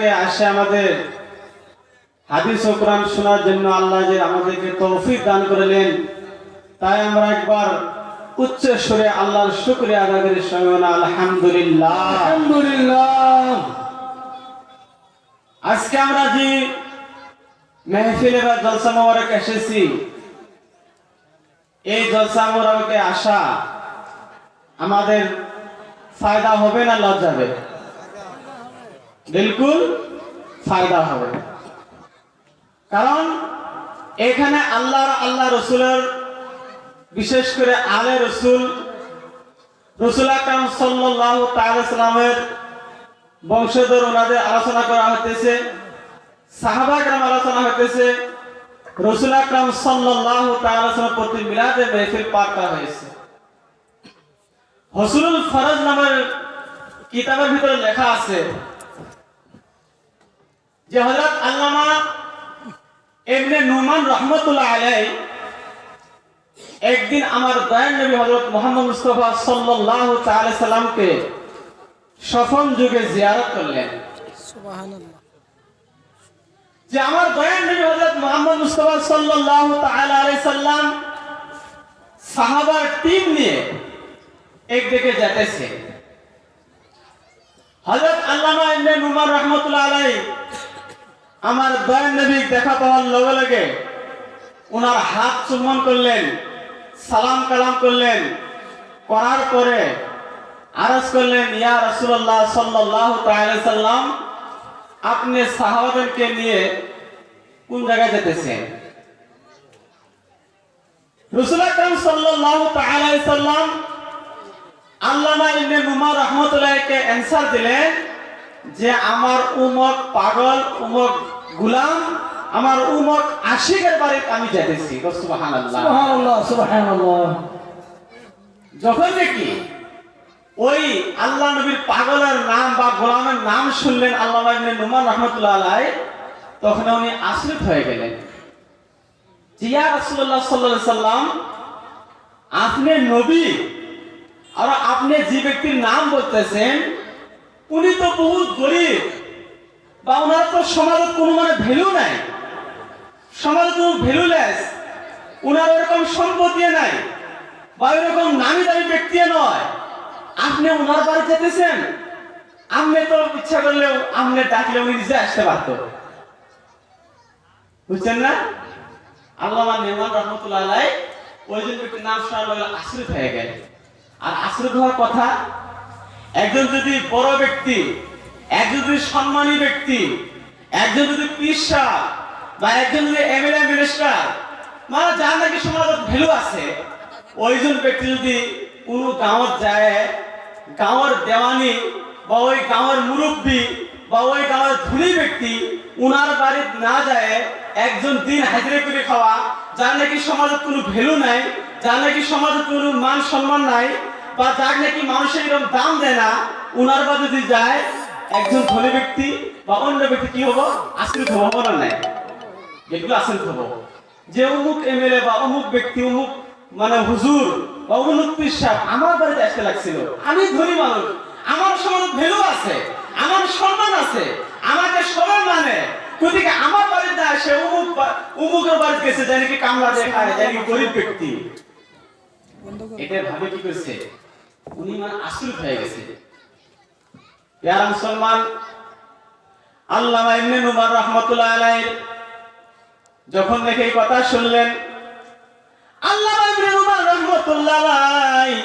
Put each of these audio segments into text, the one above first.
জায়গাকে আসে আমাদের হাদিস ও কোরআন শোনার জন্য আল্লাহ যে আমাদেরকে তৌফিক দান করলেন, তাই আমরা একবার উচ্চ সুরে আল্লাহর শুকরিয়া আদায় করি। সবাই আলহামদুলিল্লাহ। আলহামদুলিল্লাহ। আজকে আমরা যে মেহফিলে বা জলসা মোবারক এসেছি, এই জলসা মোবারকে আসা আমাদের ফায়দা হবে না লস যাবে? বিলকুল ফায়দা হবে। কারণ এখানে আল্লাহ রসুলের, বিশেষ করে আলে রসুল রসুল আকরাম সাল্লাল্লাহু তাআলা সাল্লামের বংশধর ওনাদের আলোচনা করা হতেছে, সাহাবা کرام আলোচনা হতেছে, রসুল আকরাম সাল্লাল্লাহু তাআলা সাল্লামের প্রতি মিলাদে মাহফিল পাক করা হয়েছে। হসনুল ফরজ নামের কিতাবের ভিতরে লেখা আছে যে হযরত আল্লামা ইবনে নুমান রাহমাতুল্লাহ আলাইহি একদিন আমার দয়ার নবী হযরত মুহাম্মদ মুস্তাফা সাল্লাল্লাহু তাআলা সাল্লামকে সফন যুগে জিয়ারত করলেন। সুবহানাল্লাহ। যে আমার দয়ার নবী হযরত মুহাম্মদ মুস্তাফা সাল্লাল্লাহু তাআলা আলাইহি সাল্লাম সাহাবার টিম নিয়ে একদিকে যেতেছে। হযরত আল্লামা ইবনে নুমান রাহমাতুল্লাহ আলাইহি আমার দয়ার নবী দেখা পাওয়ার লগে লগে ওনার হাত চুম্বন করলেন, সালাম কালাম করলেন, করার পরে আরজ করলেন, ইয়া রাসূলুল্লাহ সাল্লাল্লাহু তাআলা সাল্লাম, আপনি সাহাবাদেরকে নিয়ে কোন জায়গায় যেতেছেন? রাসূল আকরাম সাল্লাল্লাহু তাআলা সাল্লাম আল্লামা ইবনে নুমান রাহমাতুল্লাহকে অ্যানসার দিলেন যে আমার উমক পাগল, উমক গোলাম, আমার উমক আশিকের বাড়িতে আমি যেতেছি। সুবহানাল্লাহ সুবহানাল্লাহ। সুবহানাল্লাহ। যখন দেখি ওই আল্লাহ নবীর পাগলের নাম বা গোলামের নাম শুনলেন আল্লামা ইবনে নুমান রাহমাতুল্লাহ আলাইহি, তখন উনি আশ্রিত হয়ে গেলেন। ইয়া রাসূলুল্লাহ সাল্লাল্লাহু আলাইহি সাল্লাম, আপনি নবী, আর আপনি যে ব্যক্তির নাম বলতেছেন উনি তো বহুত গরিব, বা ওনার তো সমাজের কোনো ভ্যালু নাই, সমাজে কোনো ভ্যালুলেস, ওনার এরকম সম্পত্তি নাই, বা এরকম নামি দামি ব্যক্তি নয়, আপনি ওনার বাড়ি যেতেছেন? আপনি তো ইচ্ছা করলেও আপনি ডাকলে উনি নিজে আসতে পারত, বুঝছেন না? আল্লামা নুমান রাহমাতুল্লাহ আলাইহি ওই যে ব্যক্তির নাম শোনার লগে আশ্রিত হয়ে গেল। আর আশ্রিত হওয়ার কথা, একজন যদি বড় ব্যক্তি, একজন যদি সম্মানী ব্যক্তি, একজন যদি পীর সাহেব বা একজন যদি এমএলএ মিনিস্টার, মানে যার নাকি সমাজে ভ্যালু আছে, ওইজন ব্যক্তি যদি কোনো গাঁৱত যায়, গাঁৱৰ দেওয়ানি বা ওই গাঁৱৰ মুরব্বী বা ওই গাঁৱৰ ধনী ব্যক্তি উনার বাড়িতে না যায়, একজন দিন হাজিরা করে খাওয়া, যার নাকি সমাজে কোনো ভ্যালু নাই, যার নাকি সমাজে কোনো মান সম্মান নাই, বা যার নাকি মানুষের এরকম দাম দেয় না, উনার বাড়ি যদি যায় একজন ধনী ব্যক্তি বা অন্য ব্যক্তি, কি হবো? আশ্রিত হবো না? নাই, এগুলো আশ্রিত হবো। যে অমুক এমএলএ বা অমুক ব্যক্তি, অমুক হুজুর বা অমুক পীর সাহেব আমার বাড়িতে আসতে লাগছিল, আমি ধনী মানুষ, আমার সমাজে ভ্যালু আছে, আমার সম্মান আছে, আমাকে সবাই মানে, কোথেকে আমার বাড়িতে আসে অমুকের বাড়িতে গেছে, যাই নাকি কামলা দেখায়, যাই নাকি গরিব ব্যক্তি, এটা ভাবে কি করছে? উনি আশ্রিত হয়ে গেছে। ইয়া মুসলমান, আল্লামা ইবনে নুমান রাহমাতুল্লাহ আলাইহি যখন দেখে এই কথা শুনলেন, আল্লামা ইবনে নুমান রাহমাতুল্লাহ আলাইহি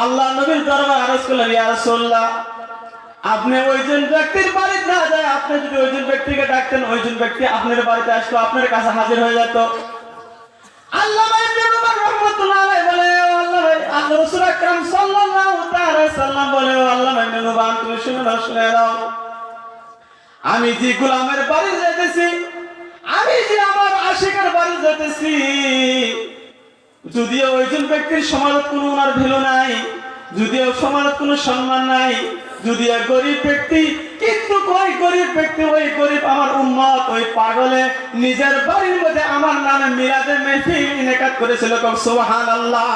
আল্লাহ নবীর দরবারে আরজ করলেন, ইয়া রাসূলুল্লাহ, আপনি ওইজন ব্যক্তির বাড়িতে না যায়, আপনি যদি ওইজন ব্যক্তিকে ডাকতেন, ওইজন ব্যক্তি আপনার বাড়িতে আসতো, আপনার কাছে হাজির হয়ে যেত। আল্লামা ইবনে নুমান রাহমাতুল্লাহ আলাইহি বলে, আল্লাহ রাসূল আকরাম সাল্লাল্লাহু তাআলা সাল্লাম বলে, আল্লামা ইবনে নুমান, তুমি শুনে নাও, আমি যে গোলামের বাড়ি যেতেছি, আমি যে আমার আশিকের বাড়ি যেতেছি, যদিও ওইজন ব্যক্তির সমাজে কোনো ওনার ভ্যালু নাই, যদিও সমাজে কোনো সম্মান নাই, যদিও গরিব ব্যক্তি, কিন্তু ওই গরিব ব্যক্তি, ওই গরিব আমার উম্মত, ওই পাগলে নিজের বাড়ির মধ্যে আমার নামে মিলাদে মাহফিল ইনেকাত করেছিল। সুবহানাল্লাহ।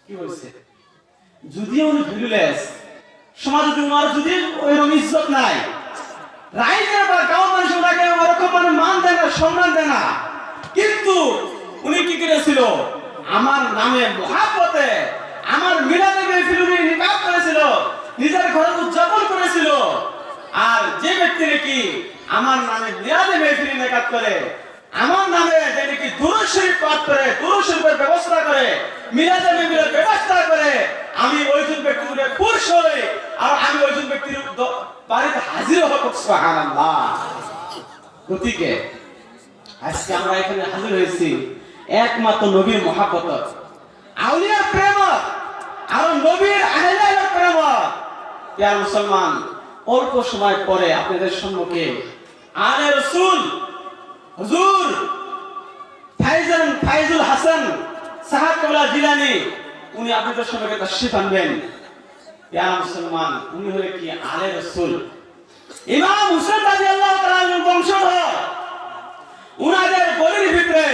কি বলছে? যদিও উনি ভ্যালুলেস, সমাজে যদি ওনার যদি ওইরকম ইজ্জত নাই, রাইজে বা গাঁও মানুষ ওনাকে ওরকম মানে মান দেয় না, সম্মান দেয় না। কিন্তু উনি কি করেছিল, আমার নামে মহাব্বতে আমার মিলাদে মাহফিল উনি নিকাব করেছিল, নিজের ঘরে উদযাপন করেছিল। আর যে ব্যক্তি নাকি আমার নামে মিলাদে মাহফিল নিকাব করে, আমার নামে যে নাকি দুরূদ শরীফ পাঠ করে, দুরূদ শরীফের ব্যবস্থা করে, মিলাদে মাহফিলের ব্যবস্থা করে, আমি ওইজন ব্যক্তিকে খুশি হই আর আমি ওইজন ব্যক্তির বাড়িতে হাজির হব। সুবহানাল্লাহ। গতিকে আজকে আমরা এখানে হাজির হয়েছি একমাত্র নবীর মহাব্বত, আউলিয়ার প্রেম আর নবীর আহলের প্রেম। ইয়া মুসলমান, অল্প সময় পরে আপনাদের সম্মুখে আলে রাসূল হুজুর ফাইজুল হাসান সাহেব কাবলা জিলানী উনি আপনাদের সম্মুখে তাশরীফ আনবেন। ইয়া মুসলমান, উনি হলেন কি আলে রাসূল ইমাম হুসাইন রাদিয়াল্লাহু তাআলা এর বংশধর। উনাদের বলির ভিতরে,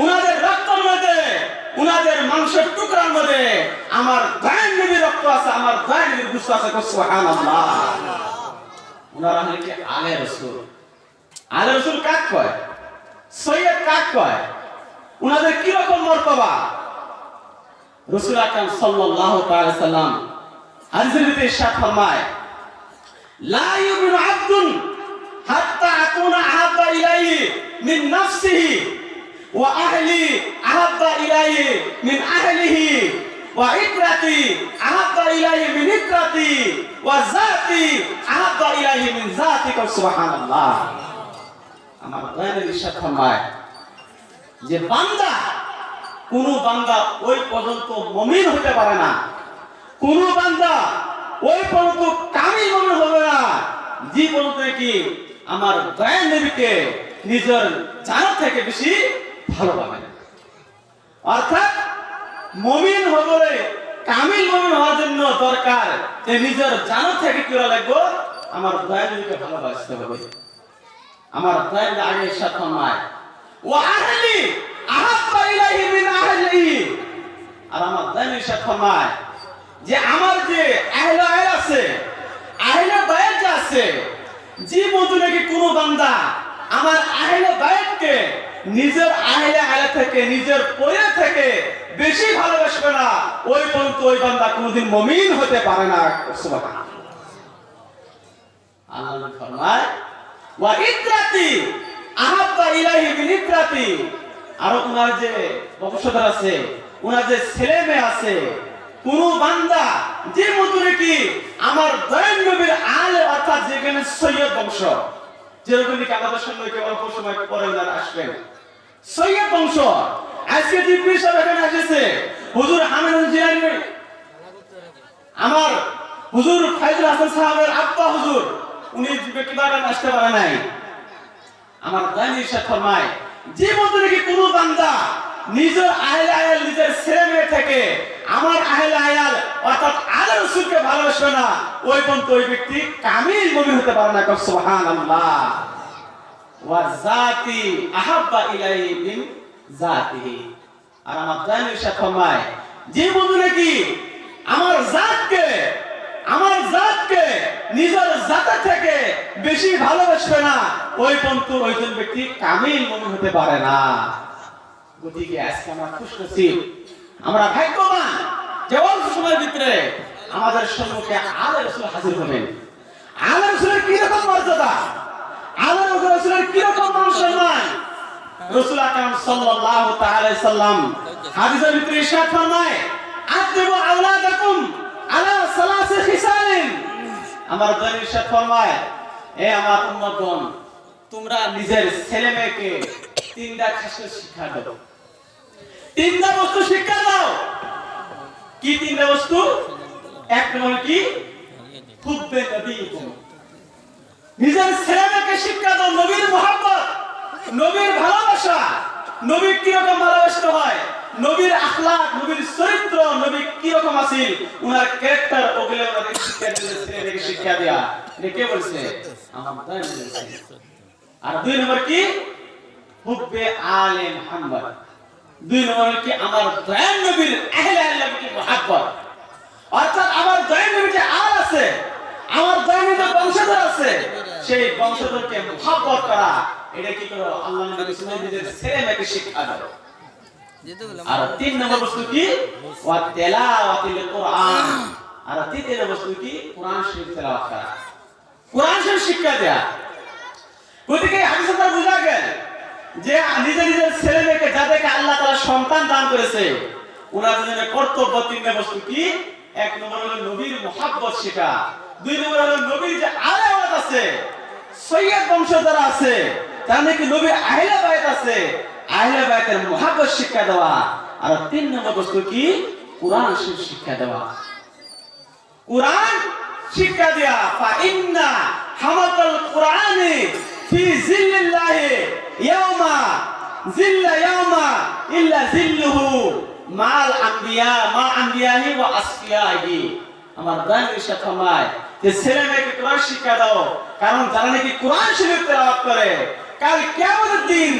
উনাদের রক্তের মধ্যে, উনাদের মাংসের টুকরার মধ্যে আমার দয়ার নবীর রক্ত আছে, আমার দয়ার নবীর গোশত আছে। সুবহানাল্লাহ। উনারা হলেন কি আলে রাসূল। আলে রাসূল কাক কয়, সৈয়দ কাক কয়, উনাদের কি রকম মর্তবা? রাসূল আকরাম সাল্লাল্লাহু তাআলা সাল্লাম হাদিসের ভিতরে ইরশাদ ফরমায়, লা ইউমিনু আবদুন হাত্তা আকুনা আহাব্বা ইলাইহি মিন নাফসিহি ওয়া আহলি আহাব্বা ইলাইহি মিন আহলিহি ওয়া ইকরাতি আহাব্বা ইলাইহি মিন ইকরাতি ওয়া যাতি আহাব্বা ইলাইহি মিন যাতি। সুবহানাল্লাহ। আমার দয়ার ইরশাদ ফরমায় যে বান্দা, কোন বান্দা ওই পর্যন্ত মুমিন হতে পারে না, কোন বান্দা ওই পর্যন্ত কামিল মুমিন হবে না যে পর্যন্ত কি আমার দয়ার নবীকে নিজের জান থেকে বেশি ভালোবাসে না। অর্থাৎ মুমিন হলে, কামিল মুমিন হওয়ার জন্য দরকার যে নিজের জান থেকে কি করা লাগবে, আমার দয়ার নবীকে ভালোবাসতে হবে। আমার দয়ার আগে ইরশাদ ফরমায় ওয়া আহলি আহাব্বা ইলাইহি মিন আহলিহি। আর আমার দয়ার ইরশাদ ফরমায় যে আমার যে আহলে আয়াল আছে, আহলে বায়াত যে আছে, যে বন্ধু নাকি কোন বান্দা আমার আহলে বায়াতকে নিজের আহলে আয়াল থেকে, নিজের পরিবার থেকে বেশি ভালোবাসবে না, ওই পর্যন্ত ওই বান্দা কোনদিন মুমিন হতে পারে না। সুবহানাল্লাহ। আল্লাহ ফরমায় ওয়া ইকরাতি আহাব্বা ইলাইহি মিন ইকরাতি। আর ওনার যে বংশধর আছে, ওনার যে ছেলে মেয়ে আছে, কোন বান্দা যে মতো নাকি আমার দয়ার নবীর আলে অর্থাৎ যেখানে সৈয়দ বংশ, যেরকম নাকি আমাদের সম্মুখে অল্প সময় পরে ওনারা আসবেন, সৈয়দ বংশ। আজকে যে পীর সাহেব এখানে এসেছে, হুজুর হামিদুল জিলানী, আমার হুজুর ফাইজুল হাসান সাহেবের আব্বা হুজুর, উনি ব্যক্তিগতভাবে আসতে পারে নাই। আমার দয়ার ইরশাদ ফরমায় যে মতো নাকি কোন বান্দা নিজের আহলে আয়াল, নিজের ছেলে মেয়ে থেকে আমার আহলে আয়াল অর্থাৎ আলে রাসূলকে ভালোবাসবে না, ওই পর্যন্ত ওই ব্যক্তি কামিল মুমিন হতে পারে না। সুবহানাল্লাহ। ওয়া যাতি আহাব্বা ইলাইহি মিন যাতিহি। আর আমার দয়ার ইরশাদ ফরমায় যে বন্ধু নাকি আমার জাতকে নিজের জাত থেকে বেশি ভালোবাসবে না, ওই পর্যন্ত ওইজন ব্যক্তি কামিল মুমিন হতে পারে না। গতিকে আজকে আমরা খুশনসিব, আমরা ভাগ্যবান যে অল্প সময়ের ভিতরে আমাদের সম্মুখে আলে রাসূল হাজির হবেন। আলে রাসূলের কি রকম মর্যাদা, আলে রাসূলের কি রকম মান সম্মান, রাসূল আকরাম সাল্লাল্লাহু তাআলা আলাইহি সাল্লাম হাদিসের ভিতরে ইরশাদ ফরমায় আদিবু আওলাদাকুম আলা সালাসি খিসালিন। আমার দয়ার ইরশাদ ফরমায়, এ আমার উম্মতগণ, তোমরা নিজের ছেলে মেয়েকে তিনটা খাসিয়ত শিক্ষা দাও, তিনটা বস্তু শিক্ষা দাও। কি তিনটা বস্তু? এক নম্বর কি? হুব্বে নবীকুম। নিজের ছেলে মেয়েকে শিক্ষা দাও নবীর মহব্বত, নবীর ভালোবাসা, নবী কি রকম ভালোবাসতে হয়, নবীর আখলাক, নবীর চরিত্র, নবী কি রকম আছিল, উনার ক্যারেক্টার, ওগুলো আমাদের শিক্ষা দিতে, ছেলেকে শিক্ষা দেয়া। এটা কে বলছে? আমার দয়ার নবী বলছে। আর দুই নম্বর কি? হুব্বে আলে মুহাম্মদ। দুই নম্বর কি? আমার দয়ার নবীর আহলে আল্লাহকে মহব্বত। অর্থাৎ আমার দৈনন্দিন যে আর আছে, আমার দৈনন্দিন বংশধর আছে, সেই বংশধরকে মহব্বত করা, এটা কি করো? আল্লাহ নবী বলেছেন নিজের ছেলে মেয়েকে শিক্ষা দাও। আর 3 নম্বর বস্তু কি? ওয়া তেলাওয়াতিল কোরআন। আর 3 নম্বর বস্তু কি? কোরআন শরীফ তেলাওয়াত করা, কোরআন শরীফ শিক্ষা দেয়া। গতিকে হাদিসে দ্বারা বোঝা গেল যে নিজের ছেলে মেয়েকে, যাদেরকে আল্লাহ তাআলা সন্তান দান করেছে, ওনাদের জন্য কর্তব্য 3 নম্বর বস্তু কি? 1 নম্বর হলো নবীর মহব্বত শেখা, 2 নম্বর হলো নবীর যে আলে ওয়ালাদ আছে, সৈয়দ বংশধর আছে, তার নাকি নবীর আহলে বাইত আছে, আহলে বাইতের মহব্বত শিক্ষা দেওয়া। আর 3 নম্বর বস্তু কি? কোরআন শরীফ শিক্ষা দেওয়া, কোরআন শিক্ষা দেয়া। ফা ইন্না হামাতাল কোরআনি ফি জিল্লিল্লাহি ইয়াওমা জিল্লা ইয়াওমা ইল্লা জিল্লুহু মাল আম্বিয়া মা আম্বিয়াহি ওয়া আসফিয়াহি। আমার দানের সাথে ফরমায় যে ছেলে মেয়েকে কোরআন শিক্ষা দাও, কারণ যারা নাকি কোরআন শরীফ তেলাওয়াত করে, কাল কিয়ামতের দিন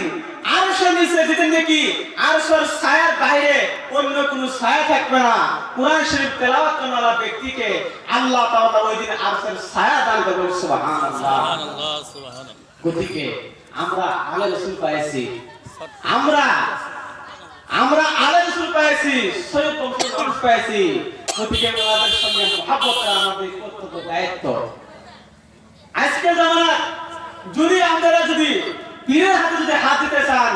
আরশের নিচে যেদিন নাকি আরশের ছায়ার বাইরে অন্য কোনো ছায়া থাকবে না, কোরআন শরীফ তেলাওয়াত করা ব্যক্তিকে আল্লাহ তাআলা ওই দিন আরশের ছায়া দান করবেন। সুবহানাল্লাহ, সুবহানাল্লাহ, সুবহানাল্লাহ। গতিকে আমরা আলে রাসূল পাইছি, আমরা আলে রাসূল পাইছি, সৈয়দ বংশের মানুষ পাইছি। গতিকে আমাদের সঙ্গে মহব্বত করা আমাদের কর্তব্য, দায়িত্ব। আজকের জামানা যদি আপনারা যদি পীরের হাতে যদি হাত দিতে চান,